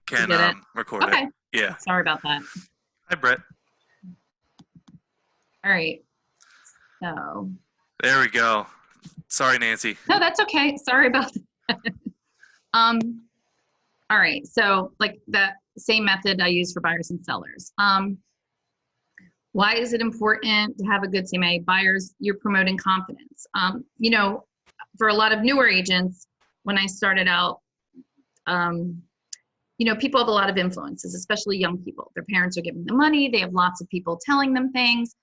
can did it? record Okay. it. Yeah. Sorry about that. Hi, Brett. All right. So, There we go. Sorry, Nancy. no, that's okay. Sorry about that. All right. So like the same method I use for buyers and sellers. Why is it important to have a good CMA? Buyers, you're promoting confidence. You know, for a lot of newer agents, when I started out, you know, people have a lot of influences, especially young people. Their parents are giving them money. They have lots of people telling them things.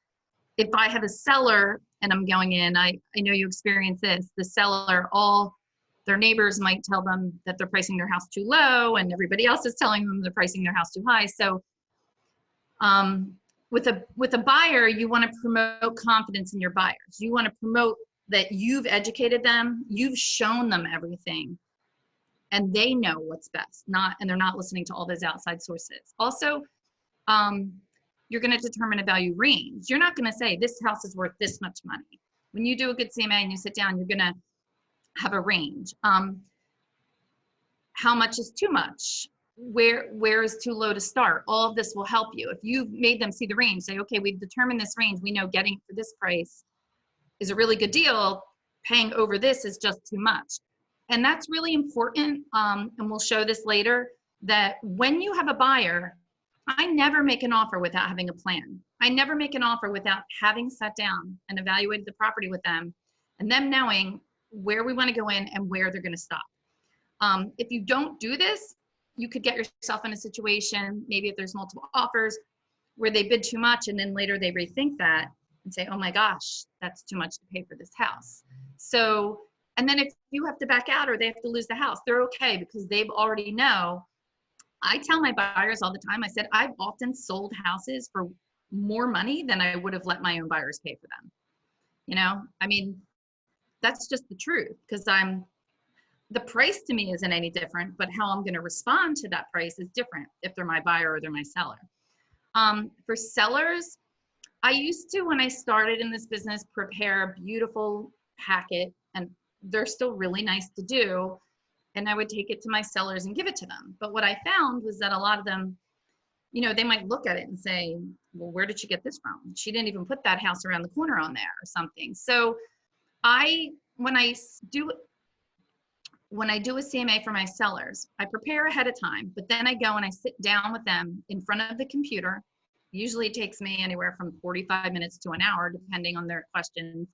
If I have a seller and I'm going in, I know you experience this, the seller, all their neighbors might tell them that they're pricing their house too low and everybody else is telling them they're pricing their house too high. So with a buyer, you want to promote confidence in your buyers. You want to promote that you've educated them, you've shown them everything, and they know what's best, and they're not listening to all those outside sources. Also, you're going to determine a value range. You're not going to say this house is worth this much money. When you do a good CMA and you sit down, you're going to have a range. How much is too much? Where is too low to start? All of this will help you. If you've made them see the range, say, okay, we've determined this range. We know getting for this price is a really good deal. Paying over this is just too much. And that's really important. And we'll show this later, that when you have a buyer, I never make an offer without having a plan. I never make an offer without having sat down and evaluated the property with them and them knowing where we want to go in and where they're going to stop. If you don't do this, you could get yourself in a situation, maybe if there's multiple offers, where they bid too much and then later they rethink that and say, oh my gosh, that's too much to pay for this house. So, and then if you have to back out or they have to lose the house, they're okay because they've already know. I tell my buyers all the time, I said, I've often sold houses for more money than I would have let my own buyers pay for them. You know, I mean, that's just the truth, because the price to me isn't any different, but how I'm going to respond to that price is different if they're my buyer or they're my seller. For sellers, I used to, when I started in this business, prepare a beautiful packet, and they're still really nice to do. And I would take it to my sellers and give it to them. But what I found was that a lot of them, you know, they might look at it and say, well, where did she get this from? She didn't even put that house around the corner on there or something. So when I do a CMA for my sellers, I prepare ahead of time, but then I go and I sit down with them in front of the computer. Usually it takes me anywhere from 45 minutes to an hour, depending on their questions.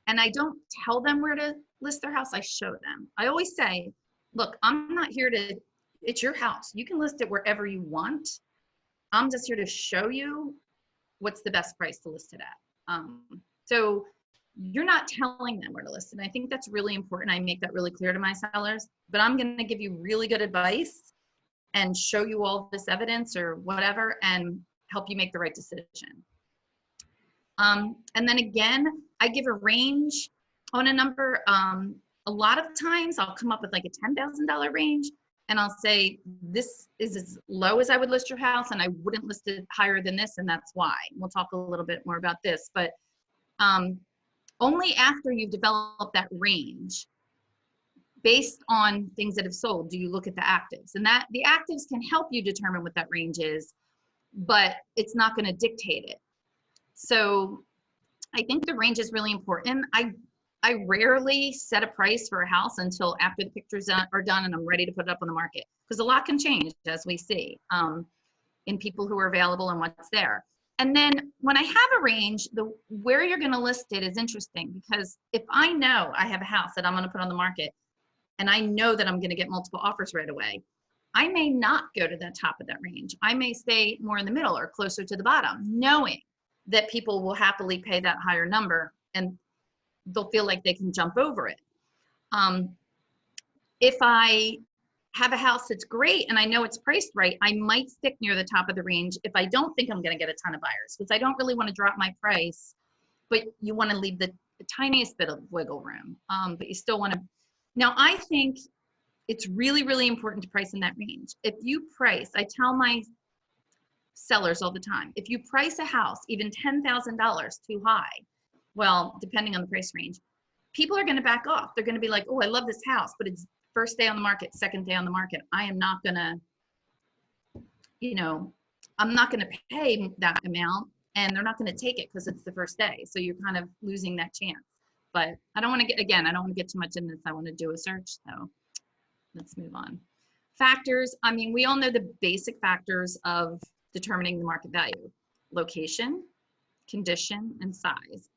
And I don't tell them where to list their house, I show them. I always say, look, I'm not here it's your house. You can list it wherever you want. I'm just here to show you what's the best price to list it at. So you're not telling them where to list it. And I think that's really important. I make that really clear to my sellers, but I'm going to give you really good advice and show you all this evidence or whatever and help you make the right decision. And then again, I give a range on a number. A lot of times I'll come up with like a $10,000 range and I'll say, this is as low as I would list your house and I wouldn't list it higher than this, and that's why. We'll talk a little bit more about this, but only after you've developed that range based on things that have sold do you look at the actives, and that the actives can help you determine what that range is, but it's not going to dictate it. So I think the range is really important. I rarely set a price for a house until after the pictures are done and I'm ready to put it up on the market, because a lot can change as we see in people who are available and what's there. And then when I have a range, where you're going to list it is interesting, because if I know I have a house that I'm going to put on the market and I know that I'm going to get multiple offers right away, I may not go to the top of that range. I may stay more in the middle or closer to the bottom, knowing that people will happily pay that higher number and they'll feel like they can jump over it. If I have a house that's great and I know it's priced right, I might stick near the top of the range if I don't think I'm going to get a ton of buyers, because I don't really want to drop my price, but you want to leave the tiniest bit of wiggle room. But you still want to. Now, I think it's really, really important to price in that range. If you price, I tell my sellers all the time, if you price a house even $10,000 too high, well, depending on the price range, people are going to back off. They're going to be like, oh, I love this house, but it's first day on the market, second day on the market. I am not gonna, you know, I'm not gonna pay that amount, and they're not gonna take it because it's the first day. So you're kind of losing that chance. But I don't wanna get, again, I don't wanna get too much into this. I wanna do a search, so let's move on. Factors, I mean, we all know the basic factors of determining the market value: location, condition, and size.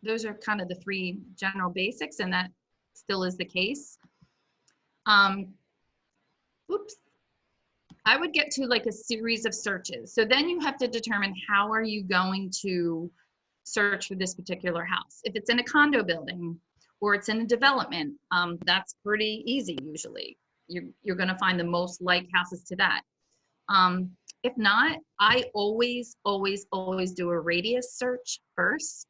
Those are kind of the three general basics, and that still is the case. Oops. I would get to like a series of searches. So then you have to determine how are you going to search for this particular house. If it's in a condo building or it's in a development, that's pretty easy usually. You're gonna find the most like houses to that. If not, I always do a radius search first.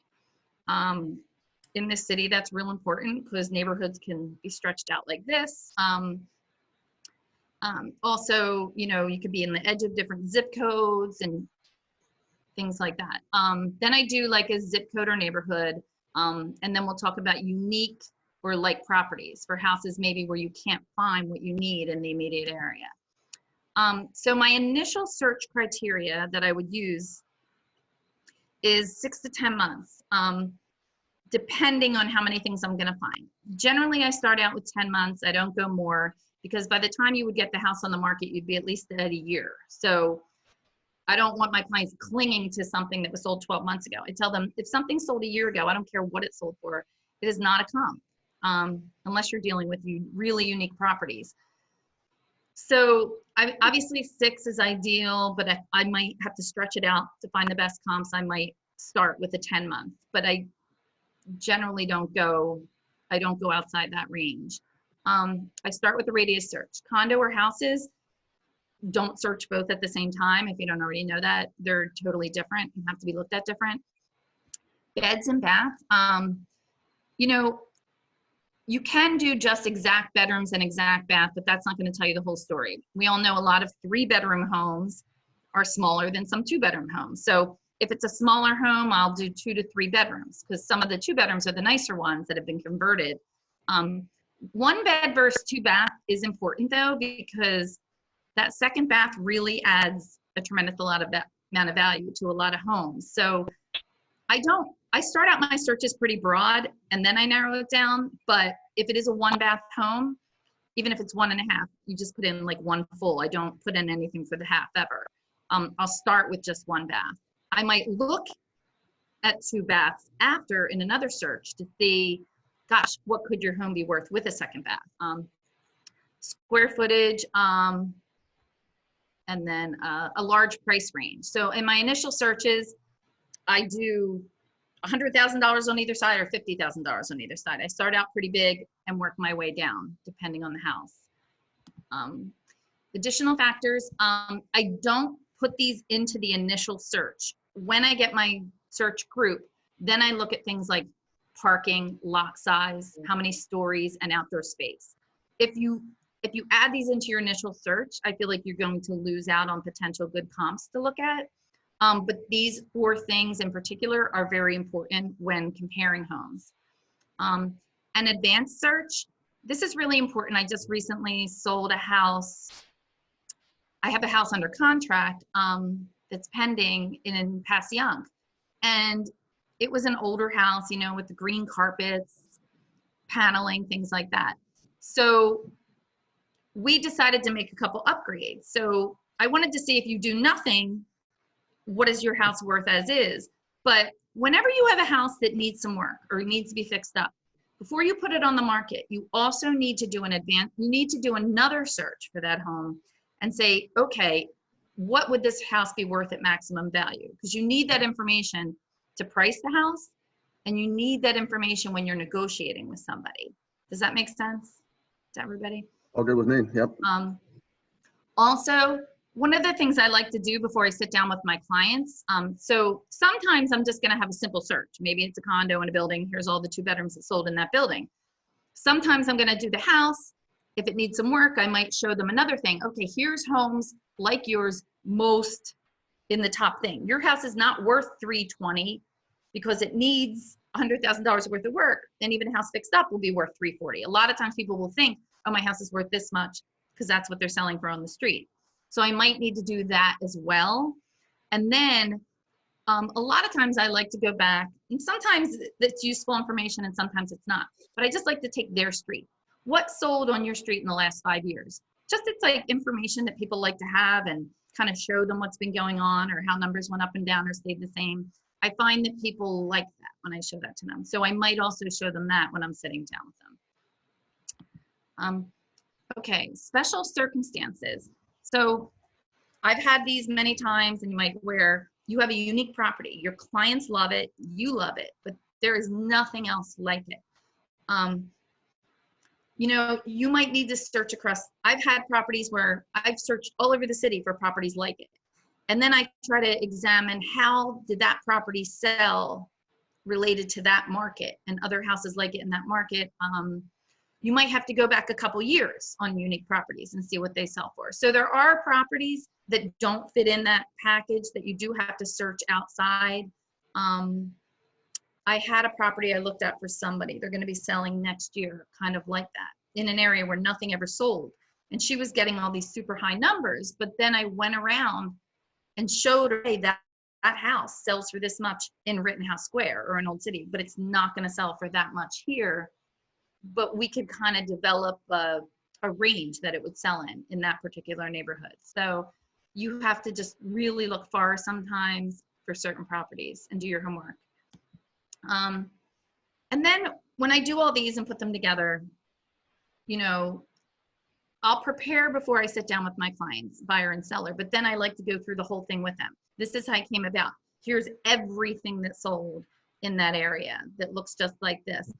In this city, that's real important because neighborhoods can be stretched out like this. Also, you know, you could be in the edge of different zip codes and things like that. Then I do like a zip code or neighborhood, and then we'll talk about unique or like properties for houses maybe where you can't find what you need in the immediate area. So my initial search criteria that I would use is 6 to 10 months, depending on how many things I'm gonna find. Generally, I start out with 10 months. I don't go more, because by the time you would get the house on the market, you'd be at least at a year. So I don't want my clients clinging to something that was sold 12 months ago. I tell them, if something sold a year ago, I don't care what it sold for, it is not a comp, unless you're dealing with really unique properties. So obviously 6 is ideal, but I might have to stretch it out to find the best comps. I might start with a 10-month, but I generally don't go outside that range. I start with the radius search. Condo or houses, don't search both at the same time. If you don't already know that, they're totally different and have to be looked at different. Beds and baths, you know, you can do just exact bedrooms and exact bath, but that's not going to tell you the whole story. We all know a lot of 3-bedroom homes are smaller than some 2-bedroom homes. So if it's a smaller home, I'll do 2 to 3 bedrooms, because some of the 2 bedrooms are the nicer ones that have been converted. 1 bed versus 2 bath is important though, because that second bath really adds a tremendous amount of value to a lot of homes. So I start out my searches pretty broad and then I narrow it down. But if it is a 1 bath home, even if it's 1.5, you just put in like 1 full. I don't put in anything for the half ever. I'll start with just 1 bath. I might look at 2 baths after in another search to see, gosh, what could your home be worth with a second bath? Square footage, and then a large price range. So in my initial searches, I do $100,000 on either side or $50,000 on either side. I start out pretty big and work my way down depending on the house. Additional factors, I don't put these into the initial search. When I get my search group, then I look at things like parking, lot size, how many stories, and outdoor space. If you add these into your initial search, I feel like you're going to lose out on potential good comps to look at. But these 4 things in particular are very important when comparing homes. An advanced search, this is really important. I just recently sold a house. I have a house under contract that's pending in Passyunk. And it was an older house, you know, with the green carpets, paneling, things like that. So we decided to make a couple upgrades. So I wanted to see, if you do nothing, what is your house worth as is? But whenever you have a house that needs some work or needs to be fixed up, before you put it on the market, you also need to do you need to do another search for that home and say, okay, what would this house be worth at maximum value? Because you need that information to price the house, and you need that information when you're negotiating with somebody. Does that make sense to everybody? All good with me, yep. Also, one of the things I like to do before I sit down with my clients, so sometimes I'm just gonna have a simple search. Maybe it's a condo in a building, here's all the 2 bedrooms that sold in that building. Sometimes I'm gonna do the house. If it needs some work, I might show them another thing. Okay, here's homes like yours, most in the top thing. Your house is not worth $320 because it needs $100,000 worth of work, and even a house fixed up will be worth $340. A lot of times people will think, oh, my house is worth this much because that's what they're selling for on the street. So I might need to do that as well. And then a lot of times I like to go back, and sometimes it's useful information and sometimes it's not, but I just like to take their street. What sold on your street in the last 5 years? Just it's like information that people like to have and kind of show them what's been going on or how numbers went up and down or stayed the same. I find that people like that when I show that to them. So I might also show them that when I'm sitting down with them. Okay, special circumstances. So I've had these many times, and you might where you have a unique property. Your clients love it, you love it, but there is nothing else like it. You know, you might need to search across. I've had properties where I've searched all over the city for properties like it. And then I try to examine how did that property sell related to that market and other houses like it in that market. You might have to go back a couple years on unique properties and see what they sell for. So there are properties that don't fit in that package that you do have to search outside. I had a property I looked at for somebody. They're going to be selling next year, kind of like that, in an area where nothing ever sold. And she was getting all these super high numbers, but then I went around and showed her, hey, that house sells for this much in Rittenhouse Square or in Old City, but it's not going to sell for that much here. But we could kind of develop a range that it would sell in that particular neighborhood. So you have to just really look far sometimes for certain properties and do your homework. And then when I do all these and put them together, you know, I'll prepare before I sit down with my clients, buyer and seller, but then I like to go through the whole thing with them. This is how I came about. Here's everything that sold in that area that looks just like this.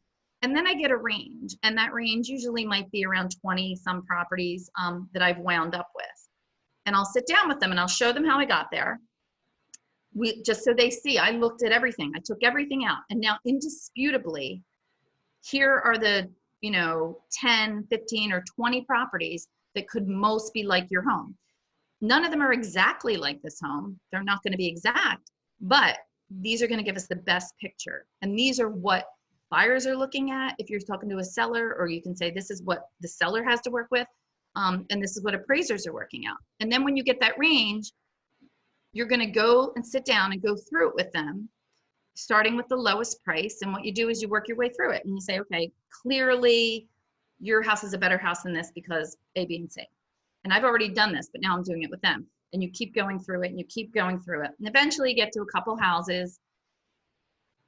And then I get a range, and that range usually might be around 20 some properties that I've wound up with. And I'll sit down with them and I'll show them how I got there. Just so they see, I looked at everything. I took everything out. And now indisputably, here are the, you know, 10, 15, or 20 properties that could most be like your home. None of them are exactly like this home. They're not going to be exact, but these are going to give us the best picture. And these are what buyers are looking at if you're talking to a seller, or you can say this is what the seller has to work with, and this is what appraisers are working out. And then when you get that range, you're going to go and sit down and go through it with them, starting with the lowest price. And what you do is you work your way through it and you say, okay, clearly your house is a better house than this because A, B, and C. And I've already done this, but now I'm doing it with them. And you keep going through it and you keep going through it. And eventually you get to a couple houses.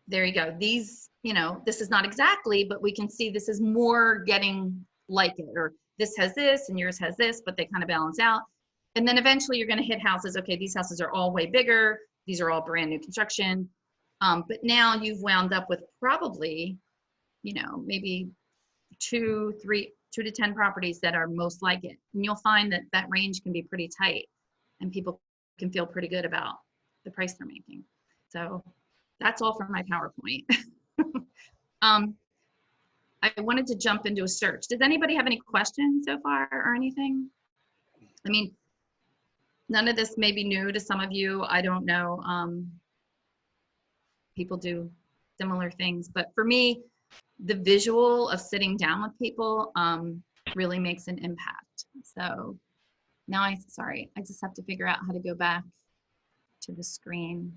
There you go. These, you know, this is not exactly, but we can see this is more getting like it, or this has this and yours has this, but they kind of balance out. And then eventually you're going to hit houses. Okay, these houses are all way bigger. These are all brand new construction. But now you've wound up with probably, you know, maybe 2 to 10 properties that are most like it. And you'll find that that range can be pretty tight and people can feel pretty good about the price they're making. So that's all from my PowerPoint. I wanted to jump into a search. Does anybody have any questions so far or anything? I mean, none of this may be new to some of you. I don't know. People do similar things, but for me, the visual of sitting down with people really makes an impact. So now I just have to figure out how to go back to the screen.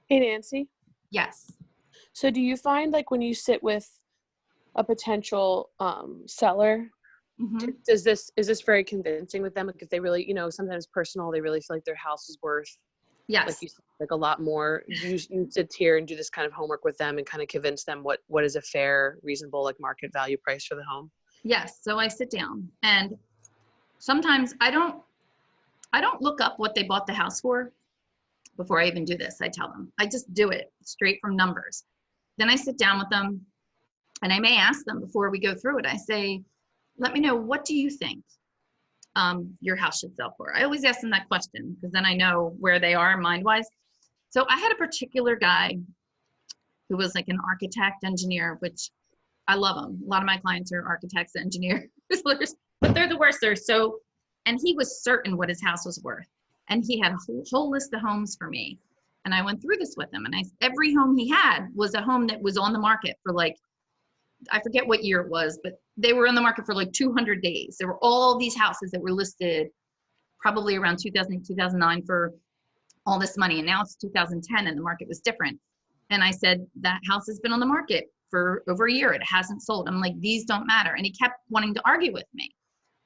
Hey, Nancy. Yes. So do you find, like, when you sit with a potential seller, Mm-hmm. is this very convincing with them? Like, if they really, you know, sometimes personal, they really feel like their house is worth, Yes. like you said, like a lot more. You sit here and do this kind of homework with them and kind of convince them what is a fair, reasonable, like, market value price for the home? Yes. So I sit down, and sometimes I don't look up what they bought the house for before I even do this. I tell them, I just do it straight from numbers. Then I sit down with them, and I may ask them before we go through it. I say, let me know, what do you think your house should sell for? I always ask them that question because then I know where they are mind-wise. So I had a particular guy who was like an architect, engineer, which I love them. A lot of my clients are architects, engineers, but they're the worst. And he was certain what his house was worth. And he had a whole list of homes for me. And I went through this with him. And every home he had was a home that was on the market for like I forget what year it was, but they were on the market for like 200 days. There were all these houses that were listed probably around 2008, 2009 for all this money. And now it's 2010 and the market was different. And I said, that house has been on the market for over a year. It hasn't sold. I'm like, these don't matter. And he kept wanting to argue with me.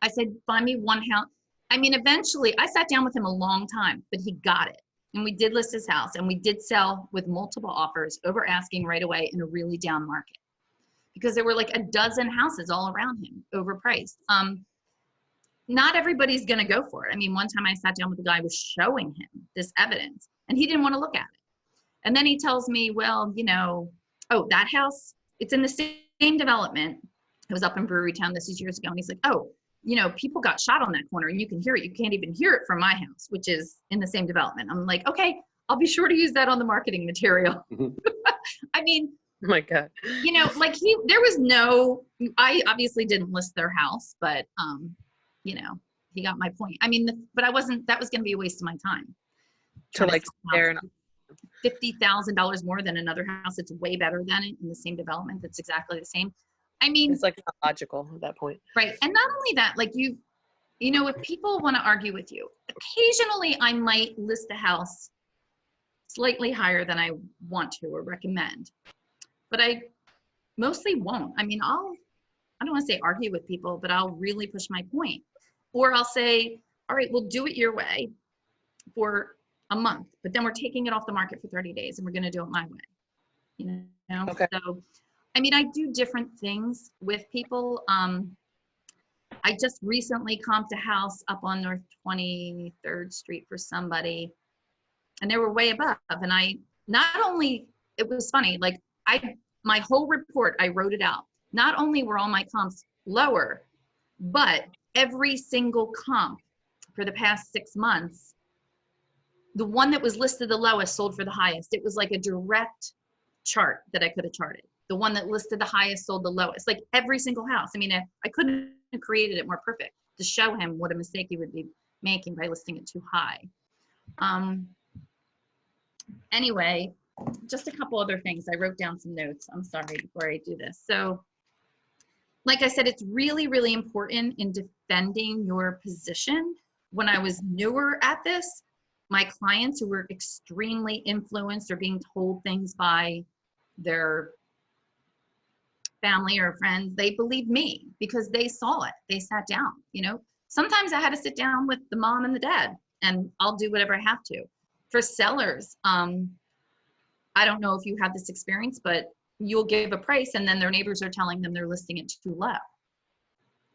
I said, find me one house. I mean, eventually I sat down with him a long time, but he got it. And we did list his house and we did sell with multiple offers over asking right away in a really down market, because there were like a dozen houses all around him overpriced. Not everybody's going to go for it. I mean, one time I sat down with the guy, was showing him this evidence and he didn't want to look at it. And then he tells me, well, you know, oh, that house, it's in the same development. It was up in Brewery Town. This is years ago. And he's like, oh, you know, people got shot on that corner and you can hear it. You can't even hear it from my house, which is in the same development. I'm like, okay, I'll be sure to use that on the marketing material. I mean, Oh my God. you know, like there was no, I obviously didn't list their house, but, you know, he got my point. I mean, but that was going to be a waste of my time. To like there and $50,000 more than another house that's way better than it in the same development that's exactly the same. I mean, it's like not logical at that point. right. And not only that, like you know, if people want to argue with you, occasionally I might list a house slightly higher than I want to or recommend, but I mostly won't. I mean, I don't want to say argue with people, but I'll really push my point. Or I'll say, all right, we'll do it your way for a month, but then we're taking it off the market for 30 days and we're going to do it my way. You know? Okay. So, I mean, I do different things with people. I just recently comped a house up on North 23rd Street for somebody, and they were way above. And I, not only, it was funny, like my whole report, I wrote it out. Not only were all my comps lower, but every single comp for the past 6 months, the one that was listed the lowest sold for the highest. It was like a direct chart that I could have charted. The one that listed the highest sold the lowest, like every single house. I mean, I couldn't have created it more perfect to show him what a mistake he would be making by listing it too high. Anyway, just a couple other things. I wrote down some notes. I'm sorry before I do this. So, like I said, it's really, really important in defending your position. When I was newer at this, my clients who were extremely influenced or being told things by their family or friends, they believed me because they saw it. They sat down, you know. Sometimes I had to sit down with the mom and the dad and I'll do whatever I have to. For sellers, I don't know if you have this experience, but you'll give a price and then their neighbors are telling them they're listing it too low,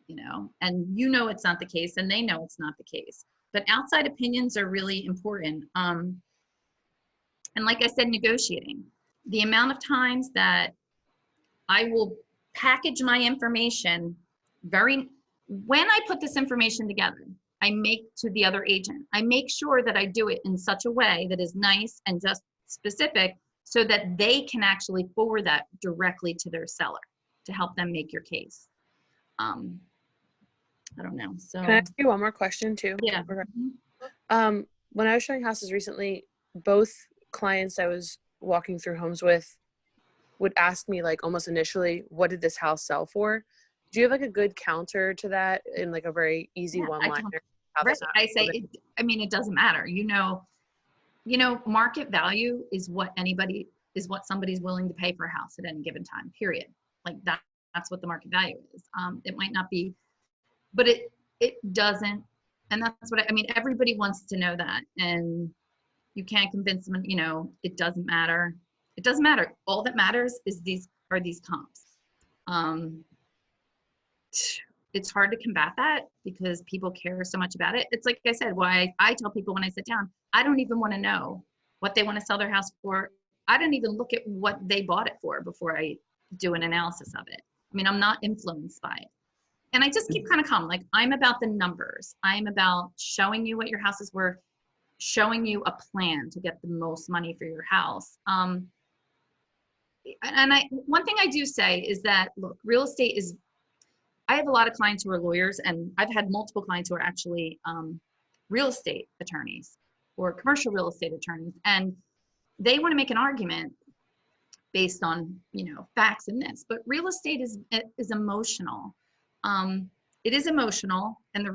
you know, and you know it's not the case and they know it's not the case. But outside opinions are really important. And like I said, negotiating. The amount of times that I will package my information when I put this information together, I make to the other agent, I make sure that I do it in such a way that is nice and just specific so that they can actually forward that directly to their seller to help them make your case. I don't know. So Can I ask you one more question too? yeah. When I was showing houses recently, both clients I was walking through homes with would ask me like almost initially, what did this house sell for? Do you have like a good counter to that in like a very easy one-liner? Right. I say, it doesn't matter. You know, market value is what somebody's willing to pay for a house at any given time, period. Like that's what the market value is. It might not be, but it doesn't. And that's what I mean, everybody wants to know that. And you can't convince them, you know, it doesn't matter. It doesn't matter. All that matters is these comps. It's hard to combat that because people care so much about it. It's like I said, why I tell people when I sit down, I don't even want to know what they want to sell their house for. I don't even look at what they bought it for before I do an analysis of it. I mean, I'm not influenced by it. And I just keep kind of calm. Like, I'm about the numbers. I'm about showing you what your house is worth, showing you a plan to get the most money for your house. And one thing I do say is that, look, real estate is, I have a lot of clients who are lawyers, and I've had multiple clients who are actually real estate attorneys or commercial real estate attorneys, and they want to make an argument based on, facts and this, but real estate is emotional. It is emotional. And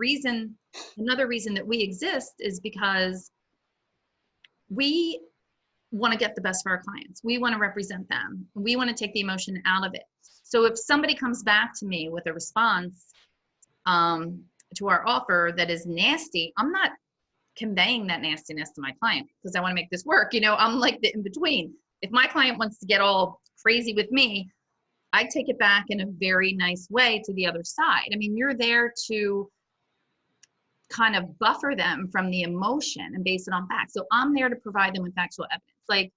another reason that we exist is because we want to get the best for our clients. We want to represent them. We want to take the emotion out of it. So if somebody comes back to me with a response to our offer that is nasty, I'm not conveying that nastiness to my client because I want to make this work. I'm like the in between. If my client wants to get all crazy with me, I take it back in a very nice way to the other side. I mean, you're there to kind of buffer them from the emotion and base it on facts. So I'm there to provide them with factual evidence. Like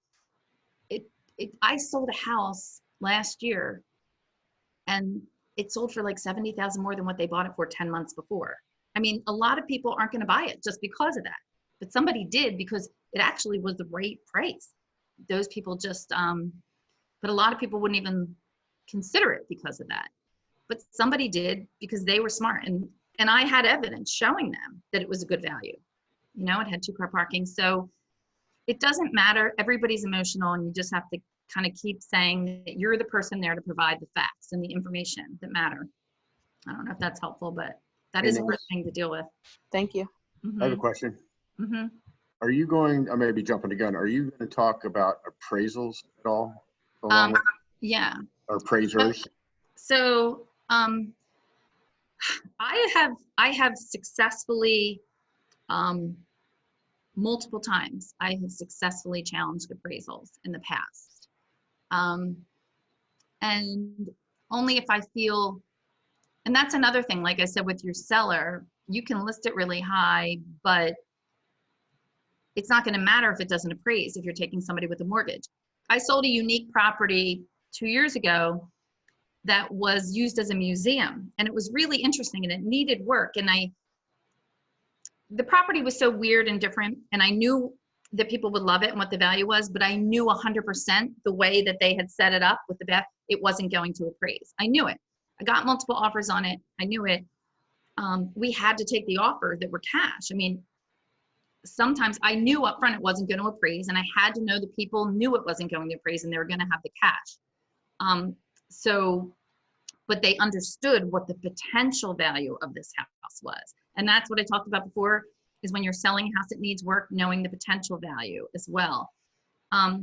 I sold a house last year and it sold for like 70,000 more than what they bought it for 10 months before. I mean, a lot of people aren't going to buy it just because of that, but somebody did because it actually was the right price. Those people just, but a lot of people wouldn't even consider it because of that. But somebody did because they were smart. And I had evidence showing them that it was a good value. It had 2-car parking. So it doesn't matter. Everybody's emotional, and you just have to kind of keep saying that you're the person there to provide the facts and the information that matter. I don't know if that's helpful, but that is a hard thing to deal with. Thank you. I have a question. Mm-hmm. Are you going, I may be jumping the gun, are you going to talk about appraisals at all? Yeah. Or appraisers? So I have successfully multiple times I have successfully challenged appraisals in the past, and only if I feel. And that's another thing, like I said, with your seller, you can list it really high, but it's not going to matter if it doesn't appraise if you're taking somebody with a mortgage. I sold a unique property 2 years ago that was used as a museum, and it was really interesting and it needed work. And the property was so weird and different, and I knew that people would love it and what the value was, but I knew 100% the way that they had set it up with the bath, it wasn't going to appraise. I knew it. I got multiple offers on it. I knew it. We had to take the offer that were cash. I mean, sometimes I knew upfront it wasn't going to appraise, and I had to know the people knew it wasn't going to appraise and they were going to have the cash. But they understood what the potential value of this house was. And that's what I talked about before, is when you're selling a house that needs work, knowing the potential value as well. I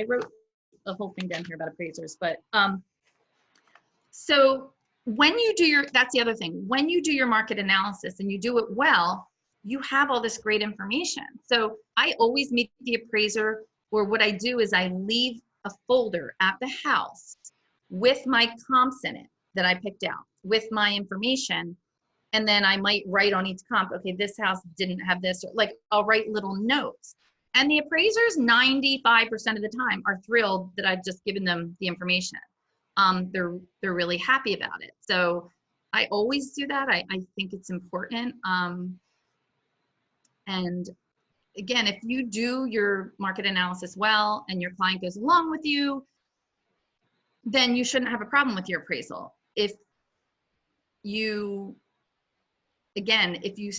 wrote a whole thing down here about appraisers, but so when you do that's the other thing, when you do your market analysis and you do it well, you have all this great information. So I always meet the appraiser, or what I do is I leave a folder at the house with my comps in it that I picked out, with my information. And then I might write on each comp, okay, this house didn't have this, or like I'll write little notes. And the appraisers 95% of the time are thrilled that I've just given them the information. They're really happy about it. So I always do that. I think it's important. And again, if you do your market analysis well and your client goes along with you, then you shouldn't have a problem with your appraisal.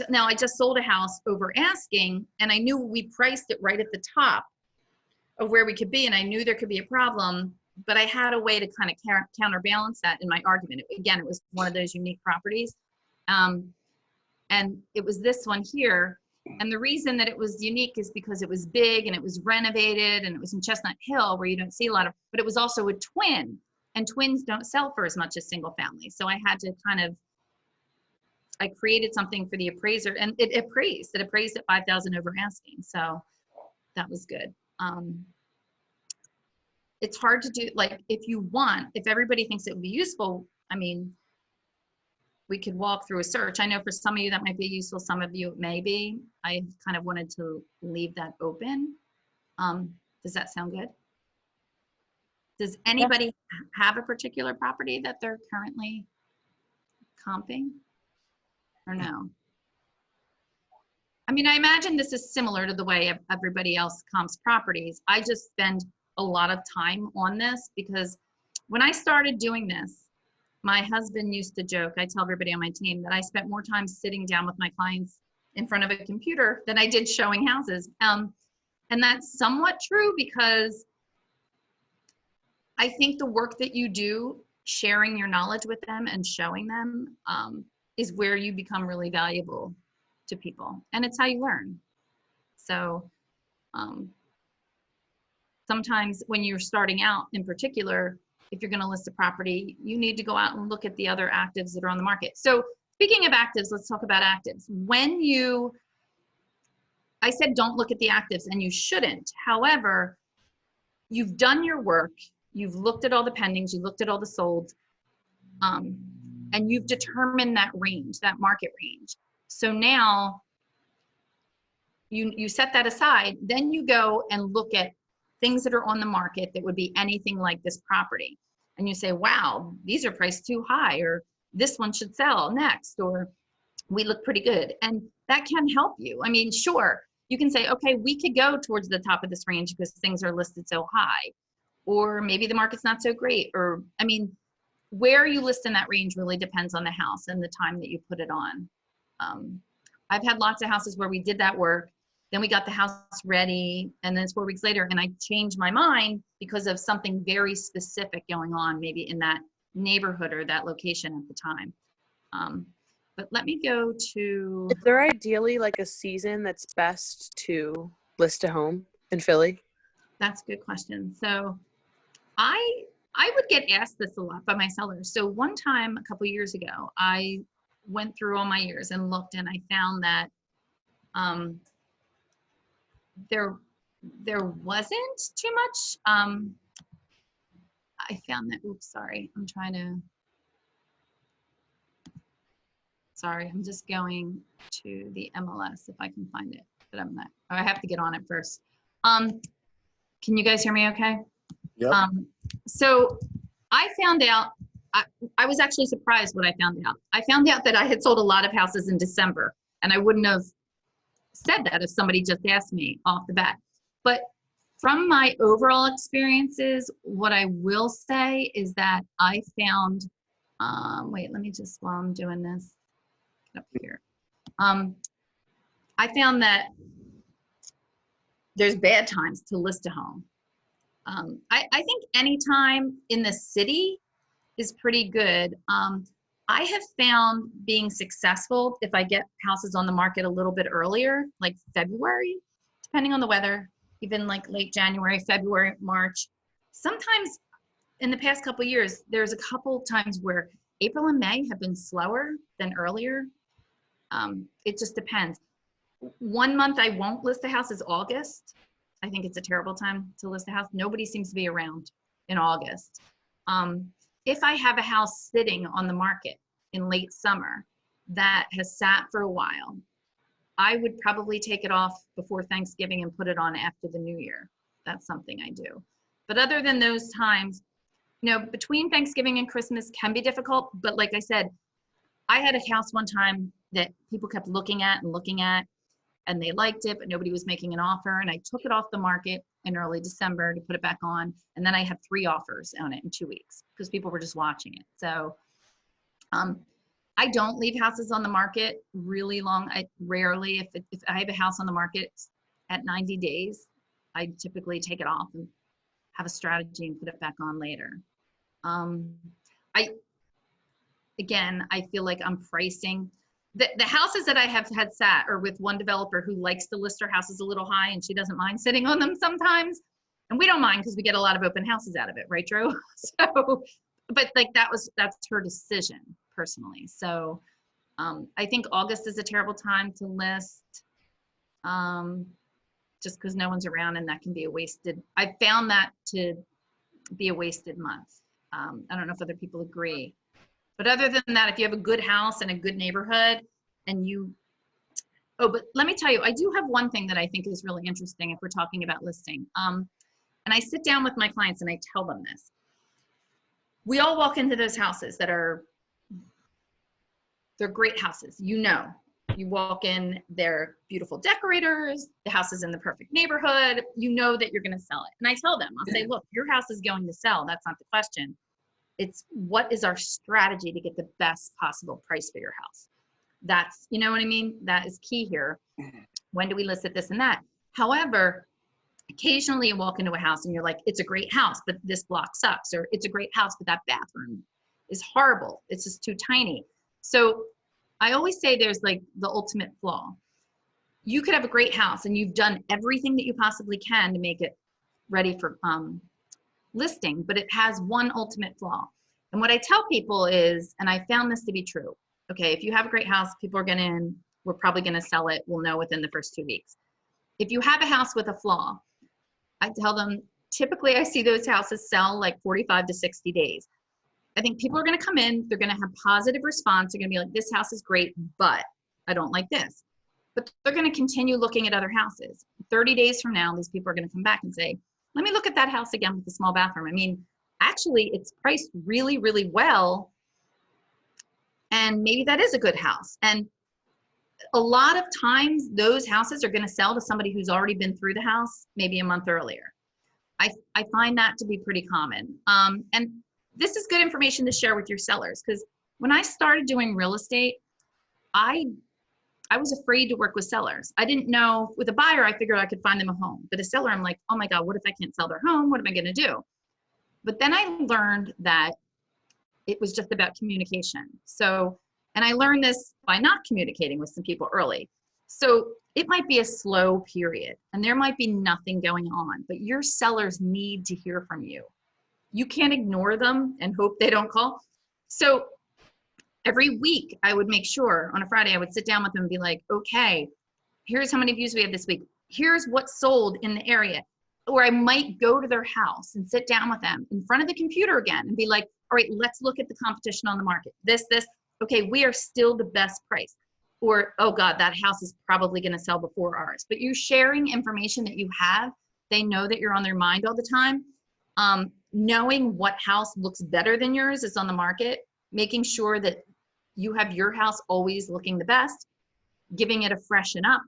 Now I just sold a house over asking, and I knew we priced it right at the top of where we could be, and I knew there could be a problem, but I had a way to kind of counterbalance that in my argument. Again, it was one of those unique properties. And it was this one here. And the reason that it was unique is because it was big and it was renovated and it was in Chestnut Hill, where you don't see a lot of, but it was also a twin, and twins don't sell for as much as single family. So I had to I created something for the appraiser, and it appraised at 5,000 over asking. So that was good. It's hard to do, like, if everybody thinks it would be useful, I mean, we could walk through a search. I know for some of you that might be useful, some of you it may be. I kind of wanted to leave that open. Does that sound good? Does anybody have a particular property that they're currently comping, or no? I mean, I imagine this is similar to the way everybody else comps properties. I just spend a lot of time on this because when I started doing this, my husband used to joke, I tell everybody on my team, that I spent more time sitting down with my clients in front of a computer than I did showing houses. And that's somewhat true because I think the work that you do, sharing your knowledge with them and showing them, is where you become really valuable to people. And it's how you learn. So sometimes when you're starting out in particular, if you're going to list a property, you need to go out and look at the other actives that are on the market. So speaking of actives, let's talk about actives. I said don't look at the actives, and you shouldn't. However, you've done your work, you've looked at all the pendings, you looked at all the solds, and you've determined that range, that market range. So now you set that aside, then you go and look at things that are on the market that would be anything like this property. And you say, wow, these are priced too high, or this one should sell next, or we look pretty good. And that can help you. I mean, sure, you can say, okay, we could go towards the top of this range because things are listed so high, or maybe the market's not so great, or, I mean, where you list in that range really depends on the house and the time that you put it on. I've had lots of houses where we did that work, then we got the house ready, and then it's 4 weeks later, and I changed my mind because of something very specific going on, maybe in that neighborhood or that location at the time. But let me go to. Is there ideally like a season that's best to list a home in Philly? That's a good question. So I would get asked this a lot by my sellers. So one time a couple years ago, I went through all my years and looked, and I found that there wasn't too much. I found that, oops, sorry, I'm just going to the MLS if I can find it, but I'm not, I have to get on it first. Can you guys hear me okay? Yep. So I found out, I was actually surprised what I found out. I found out that I had sold a lot of houses in December, and I wouldn't have said that if somebody just asked me off the bat. But from my overall experiences, what I will say is that I found, wait, let me just, while I'm doing this, get up here. I found that there's bad times to list a home. I think any time in the city is pretty good. I have found being successful if I get houses on the market a little bit earlier, like February, depending on the weather, even like late January, February, March. Sometimes in the past couple of years, there's a couple times where April and May have been slower than earlier. It just depends. 1 month I won't list a house is August. I think it's a terrible time to list a house. Nobody seems to be around in August. If I have a house sitting on the market in late summer that has sat for a while, I would probably take it off before Thanksgiving and put it on after the New Year. That's something I do. But other than those times, you know, between Thanksgiving and Christmas can be difficult. But like I said, I had a house one time that people kept looking at, and they liked it, but nobody was making an offer. And I took it off the market in early December to put it back on. And then I had 3 offers on it in 2 weeks because people were just watching it. So I don't leave houses on the market really long. I rarely, if I have a house on the market at 90 days, I typically take it off and have a strategy and put it back on later. Again, I feel like I'm pricing. The houses that I have had sat are with one developer who likes to list her houses a little high, and she doesn't mind sitting on them sometimes. And we don't mind because we get a lot of open houses out of it, right, Drew? So, but like that's her decision personally. So I think August is a terrible time to list just because no one's around, and that can be a wasted, I found that to be a wasted month. I don't know if other people agree. But other than that, if you have a good house and a good neighborhood and but let me tell you, I do have one thing that I think is really interesting if we're talking about listing. And I sit down with my clients and I tell them this. We all walk into those houses they're great houses. You know, you walk in, they're beautiful decorators, the house is in the perfect neighborhood, you know that you're gonna sell it. And I tell them, I'll say, look, your house is going to sell, that's not the question. It's what is our strategy to get the best possible price for your house? That's, you know what I mean? That is key here. When do we list it, this and that? However, occasionally you walk into a house and you're like, it's a great house, but this block sucks, or it's a great house, but that bathroom is horrible. It's just too tiny. So I always say there's like the ultimate flaw. You could have a great house and you've done everything that you possibly can to make it ready for listing, but it has one ultimate flaw. And what I tell people is, and I found this to be true, okay, if you have a great house, people are we're probably gonna sell it, we'll know within the first 2 weeks. If you have a house with a flaw, I tell them, typically I see those houses sell like 45 to 60 days. I think people are gonna come in, they're gonna have positive response, they're gonna be like, this house is great, but I don't like this. But they're gonna continue looking at other houses. 30 days from now, these people are gonna come back and say, let me look at that house again with the small bathroom. I mean, actually it's priced really, really well. And maybe that is a good house. And a lot of times those houses are gonna sell to somebody who's already been through the house maybe a month earlier. I find that to be pretty common. And this is good information to share with your sellers, because when I started doing real estate, I was afraid to work with sellers. I didn't know, with a buyer, I figured I could find them a home. But a seller, I'm like, oh my God, what if I can't sell their home? What am I gonna do? But then I learned that it was just about communication. So, and I learned this by not communicating with some people early. So it might be a slow period and there might be nothing going on, but your sellers need to hear from you. You can't ignore them and hope they don't call. So every week I would make sure on a Friday, I would sit down with them and be like, okay, here's how many views we have this week. Here's what's sold in the area. Or I might go to their house and sit down with them in front of the computer again and be like, all right, let's look at the competition on the market. This, okay, we are still the best price. Or, oh God, that house is probably gonna sell before ours. But you're sharing information that you have. They know that you're on their mind all the time. Knowing what house looks better than yours is on the market, making sure that you have your house always looking the best, giving it a freshen up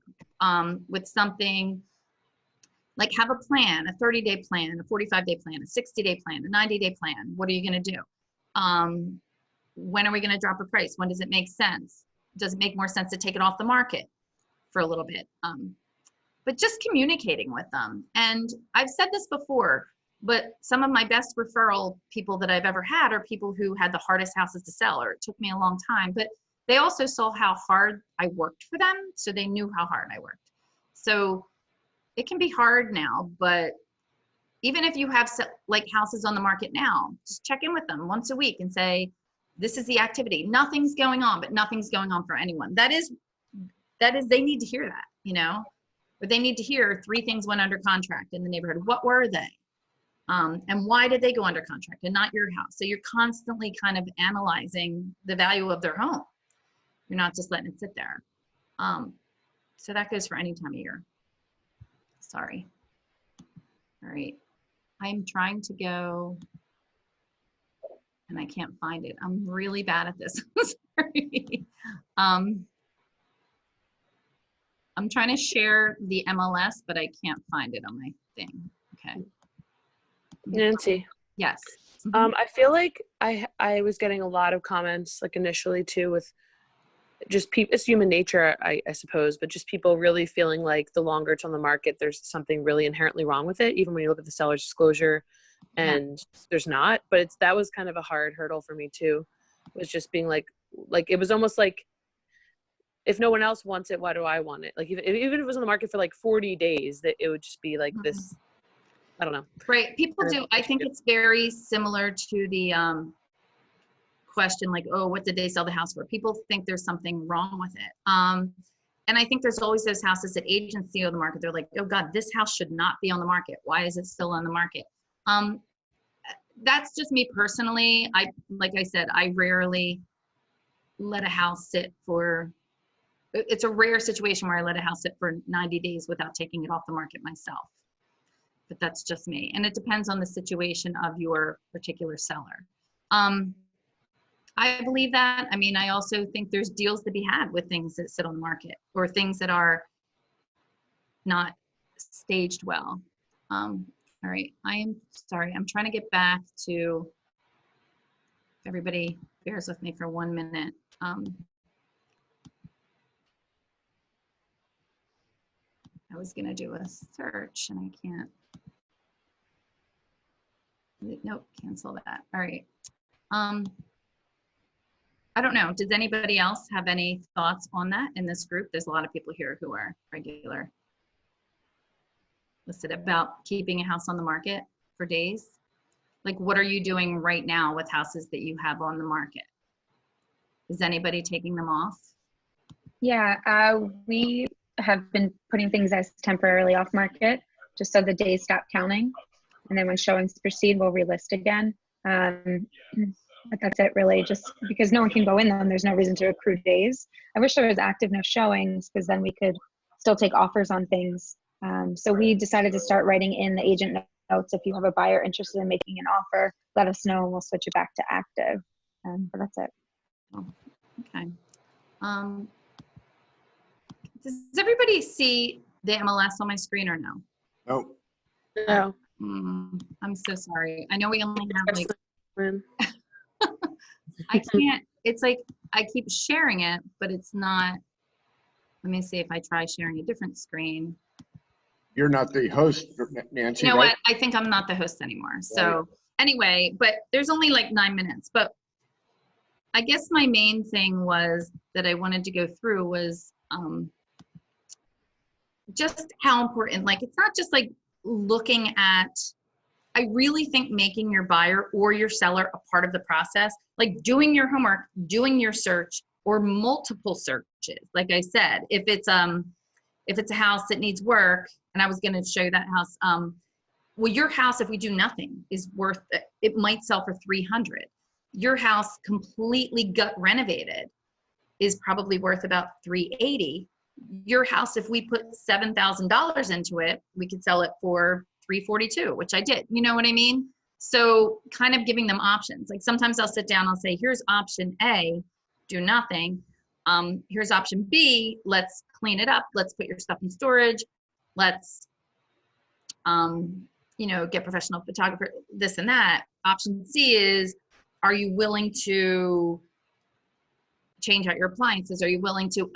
with something like, have a plan, a 30-day plan, a 45-day plan, a 60-day plan, a 90-day plan. What are you gonna do? When are we gonna drop a price? When does it make sense? Does it make more sense to take it off the market for a little bit? But just communicating with them. And I've said this before, but some of my best referral people that I've ever had are people who had the hardest houses to sell, or it took me a long time, but they also saw how hard I worked for them, so they knew how hard I worked. So it can be hard now, but even if you have like houses on the market now, just check in with them once a week and say, this is the activity. Nothing's going on, but nothing's going on for anyone. That is, they need to hear that, you know, or they need to hear 3 things went under contract in the neighborhood. What were they? And why did they go under contract and not your house? So you're constantly kind of analyzing the value of their home. You're not just letting it sit there. So that goes for any time of year. Sorry. All right. I'm trying to go and I can't find it. I'm really bad at this. Sorry. I'm trying to share the MLS, but I can't find it on my thing. Okay. Nancy. Yes. I feel like I was getting a lot of comments like initially too with just people, it's human nature, I suppose, but just people really feeling like the longer it's on the market, there's something really inherently wrong with it, even when you look at the seller's disclosure and there's not. But that was kind of a hard hurdle for me too, was just being like it was almost like, if no one else wants it, why do I want it? Like even if it was on the market for like 40 days, that it would just be like this, I don't know. Right. People do. I think it's very similar to the question like, oh, what did they sell the house for? People think there's something wrong with it. And I think there's always those houses that agents see on the market. They're like, oh God, this house should not be on the market. Why is it still on the market? That's just me personally. Like I said, I rarely let a house sit for, it's a rare situation where I let a house sit for 90 days without taking it off the market myself. But that's just me. And it depends on the situation of your particular seller. I believe that. I mean, I also think there's deals to be had with things that sit on the market or things that are not staged well. All right, I am sorry. I'm trying to get back to, if everybody bears with me for 1 minute. I was gonna do a search and I can't. Nope, cancel that. All right. I don't know. Does anybody else have any thoughts on that in this group? There's a lot of people here who are regular. Listed about keeping a house on the market for days. Like, what are you doing right now with houses that you have on the market? Is anybody taking them off? Yeah, we have been putting things as temporarily off market just so the days stop counting. And then when showings proceed, we'll relist again. But that's it really, just because no one can go in them, there's no reason to accrue days. I wish there was active no showings because then we could still take offers on things. So we decided to start writing in the agent notes. If you have a buyer interested in making an offer, let us know and we'll switch it back to active. But that's it. Oh, okay. Does everybody see the MLS on my screen or no? Nope. No. I'm so sorry. I know we only have like, When- I can't, it's like, I keep sharing it, but it's not, let me see if I try sharing a different screen. You're not the host, Nancy, You know right? what? I think I'm not the host anymore. So anyway, but there's only like 9 minutes, but I guess my main thing was that I wanted to go through was just how important, like, it's not just like looking at, I really think making your buyer or your seller a part of the process, like doing your homework, doing your search or multiple searches. Like I said, if it's a house that needs work, and I was going to show you that house, well, your house, if we do nothing, is worth, it might sell for 300. Your house completely gut renovated is probably worth about 380. Your house, if we put $7,000 into it, we could sell it for 342, which I did. You know what I mean? So kind of giving them options. Like sometimes I'll sit down, I'll say, here's option A, do nothing. Here's option B, let's clean it up. Let's put your stuff in storage. Let's, you know, get professional photographer, this and that. Option C is, are you willing to change out your appliances? Are you willing to,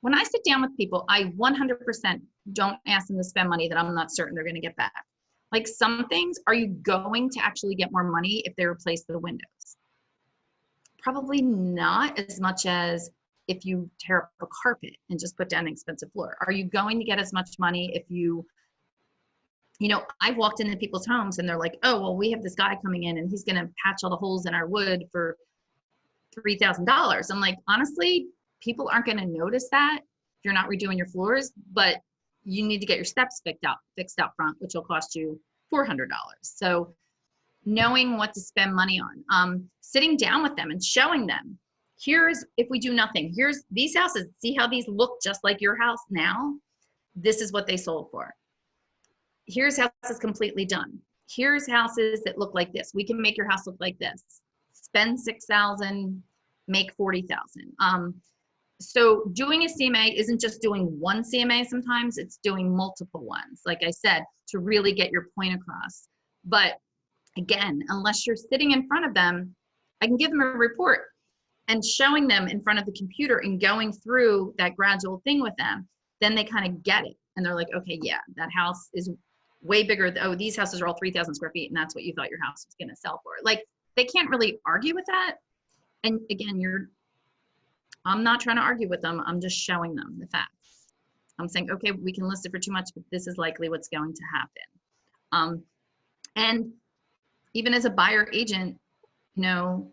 when I sit down with people, I 100% don't ask them to spend money that I'm not certain they're going to get back. Like some things, are you going to actually get more money if they replace the windows? Probably not as much as if you tear up a carpet and just put down an expensive floor. Are you going to get as much money if you know, I've walked into people's homes and they're like, oh, well, we have this guy coming in and he's going to patch all the holes in our wood for $3,000. I'm like, honestly, people aren't going to notice that if you're not redoing your floors, but you need to get your steps fixed out front, which will cost you $400. So knowing what to spend money on, sitting down with them and showing them, here's, if we do nothing, here's these houses, see how these look just like your house now? This is what they sold for. Here's houses completely done. Here's houses that look like this. We can make your house look like this. Spend $6,000, make $40,000. So doing a CMA isn't just doing one CMA sometimes, it's doing multiple ones, like I said, to really get your point across. But again, unless you're sitting in front of them, I can give them a report and showing them in front of the computer and going through that gradual thing with them, then they kind of get it. And they're like, okay, yeah, that house is way bigger. Oh, these houses are all 3,000 square feet and that's what you thought your house was going to sell for. Like they can't really argue with that. And again, I'm not trying to argue with them. I'm just showing them the facts. I'm saying, okay, we can list it for too much, but this is likely what's going to happen. And even as a buyer agent, you know,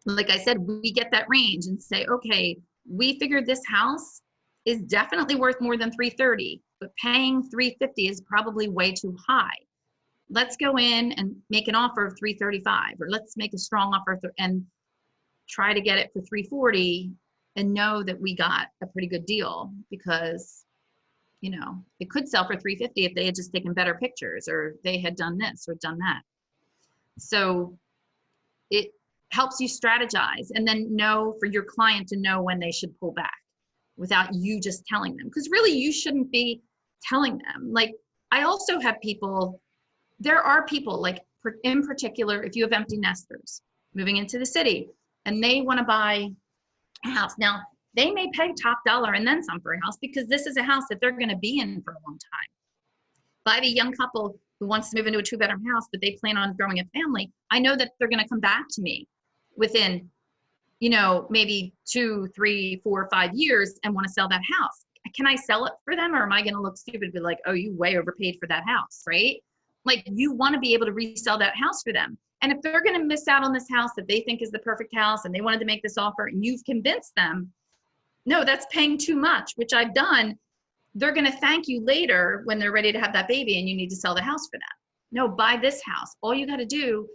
like I said, we get that range and say, okay, we figured this house is definitely worth more than 330, but paying 350 is probably way too high. Let's go in and make an offer of 335, or let's make a strong offer and try to get it for 340 and know that we got a pretty good deal because, you know, it could sell for 350 if they had just taken better pictures or they had done this or done that. So it helps you strategize and then know for your client to know when they should pull back without you just telling them. Because really you shouldn't be telling them. Like I also have people, there are people like in particular, if you have empty nesters moving into the city and they want to buy a house. Now They may pay top dollar and then some for a house because this is a house that they're going to be in for a long time. If I have a young couple who wants to move into a 2-bedroom house, but they plan on growing a family, I know that they're going to come back to me within, maybe 2, 3, 4, 5 years and want to sell that house. Can I sell it for them, or am I going to look stupid and be like, oh, you way overpaid for that house, right? Like, you want to be able to resell that house for them. And if they're going to miss out on this house that they think is the perfect house and they wanted to make this offer and you've convinced them, no, that's paying too much, which I've done, they're going to thank you later when they're ready to have that baby and you need to sell the house for them. No, buy this house. All you got to do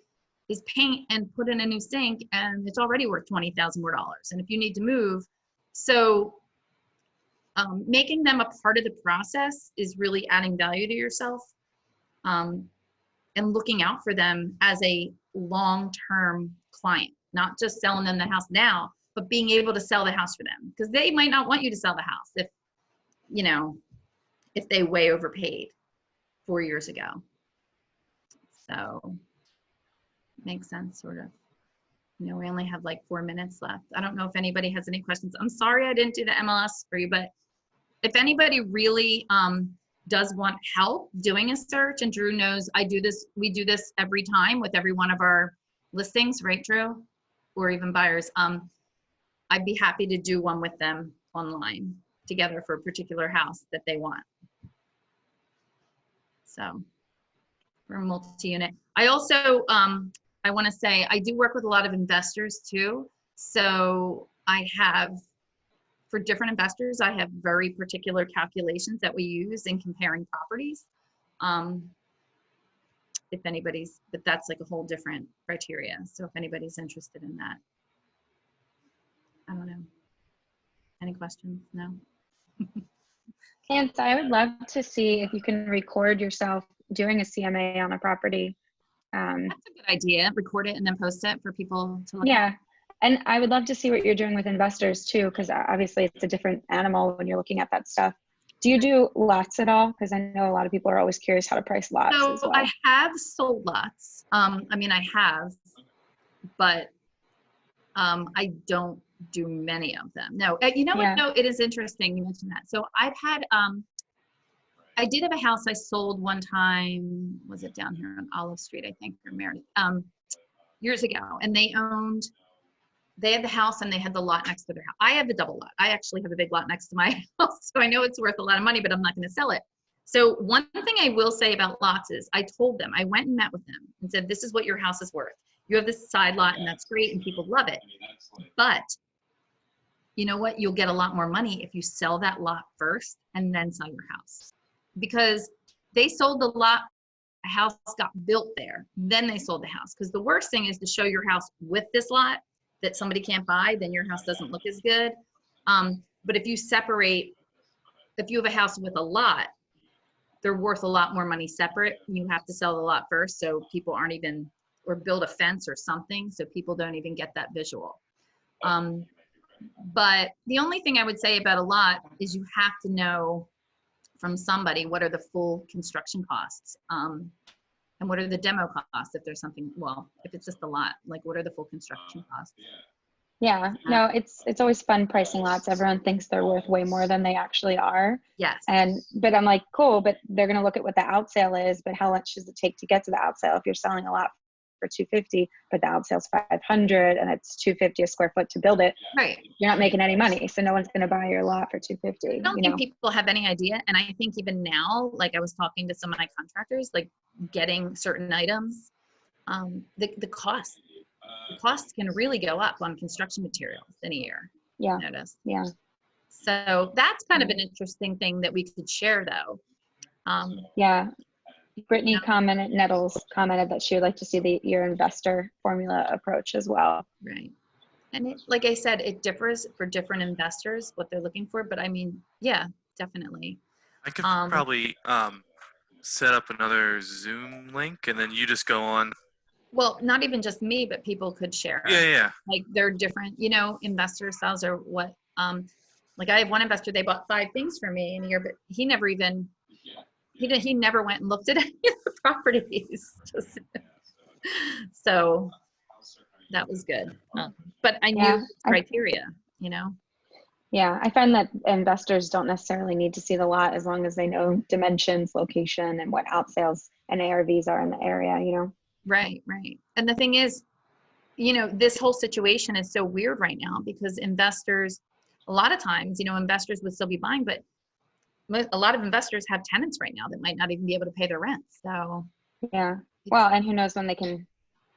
is paint and put in a new sink, and it's already worth $20,000 more. And if you need to move, so making them a part of the process is really adding value to yourself, and looking out for them as a long-term client, not just selling them the house now, but being able to sell the house for them, because they might not want you to sell the house if they way overpaid 4 years ago. So makes sense, sort of. We only have like 4 minutes left. I don't know if anybody has any questions. I'm sorry I didn't do the MLS for you, but if anybody really does want help doing a search, and Drew knows we do this every time with every one of our listings, right, Drew? Or even buyers. I'd be happy to do one with them online together for a particular house that they want. So for a multi-unit. I also, I want to say, I do work with a lot of investors too. So I have, for different investors, I have very particular calculations that we use in comparing properties. If anybody's, but that's like a whole different criteria. So if anybody's interested in that. I don't know. Any questions? No? Chance, I would love to see if you can record yourself doing a CMA on a property. That's a good idea. Record it and then post it for people to look Yeah. at. And I would love to see what you're doing with investors too, because obviously it's a different animal when you're looking at that stuff. Do you do lots at all? Because I know a lot of people are always curious how to price lots as So well. I have sold lots. I have, but I don't do many of them. No, you know what? No, it is interesting you mentioned that. So I've had, I did have a house I sold one time. Was it down here on Olive Street, I think, or Meredith, years ago. And they had the house and they had the lot next to their house. I have the double lot. I actually have a big lot next to my house. So I know it's worth a lot of money, but I'm not going to sell it. So one thing I will say about lots is I told them, I went and met with them and said, this is what your house is worth. You have this side lot and that's great and people love it. But you know what? You'll get a lot more money if you sell that lot first and then sell your house. Because they sold the lot, a house got built there, then they sold the house. Because the worst thing is to show your house with this lot that somebody can't buy, then your house doesn't look as good. But if you separate, if you have a house with a lot, they're worth a lot more money separate. You have to sell the lot first, so people aren't even, or build a fence or something, so people don't even get that visual. But the only thing I would say about a lot is you have to know from somebody what are the full construction costs, and what are the demo costs if there's something, well, if it's just a lot, like what are the full construction costs? Yeah, no, it's always fun pricing lots. Everyone thinks they're worth way more than they actually are. Yes. But I'm like, cool, but they're going to look at what the out sale is, but how much does it take to get to the out sale? If you're selling a lot for $250, but the out sale's $500 and it's $250 a square foot to build it, right, you're not making any money. So no one's going to buy your lot for $250. I don't think people have any idea. And I think even now, like I was talking to some of my contractors, like getting certain items, the costs can really go up on construction materials in a year. Yeah. Notice. Yeah. So that's kind of an interesting thing that we could share though. Yeah. Brittany Nettles commented that she would like to see your investor formula approach as well. Right. And it, like I said, it differs for different investors, what they're looking for. But I mean, yeah, definitely. I could probably set up another Zoom link and then you just go on. Well, not even just me, but people could share. Yeah. Like they're different, investor styles are what, like I have one investor, they bought 5 things for me in a year, but he never even, he never went and looked at any of the properties. So that was good. But I knew criteria, Yeah, I find that investors don't necessarily need to see the lot as long as they know dimensions, location, and what out sales and ARVs are in the area, you know? Right, right. And the thing is, this whole situation is so weird right now because investors, a lot of times, investors would still be buying, but a lot of investors have tenants right now that might not even be able to pay their rent. So, Yeah. Well, and who knows when they can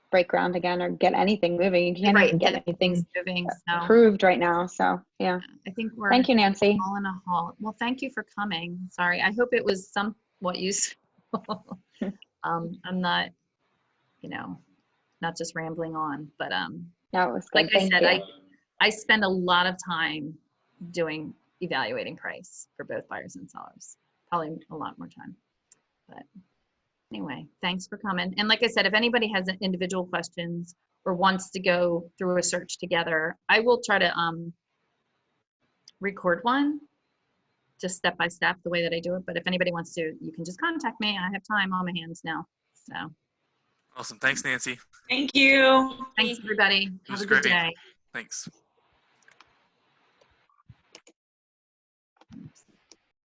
break ground again or get anything moving. You can't right, even get things anything moving. So approved right now. So, yeah. I think we're Thank you, Nancy. all in a halt. Well, thank you for coming. Sorry. I hope it was somewhat useful. I'm not, not just rambling on, but No, it was like good. I Thank said, you. I spend a lot of time evaluating price for both buyers and sellers. Probably a lot more time. But anyway, thanks for coming. And like I said, if anybody has individual questions or wants to go through a search together, I will try to record one just step by step the way that I do it. But if anybody wants to, you can just contact me. I have time on my hands now. So Awesome. Thanks, Nancy. Thank you. thanks everybody. It Have was a good great. day. Thanks.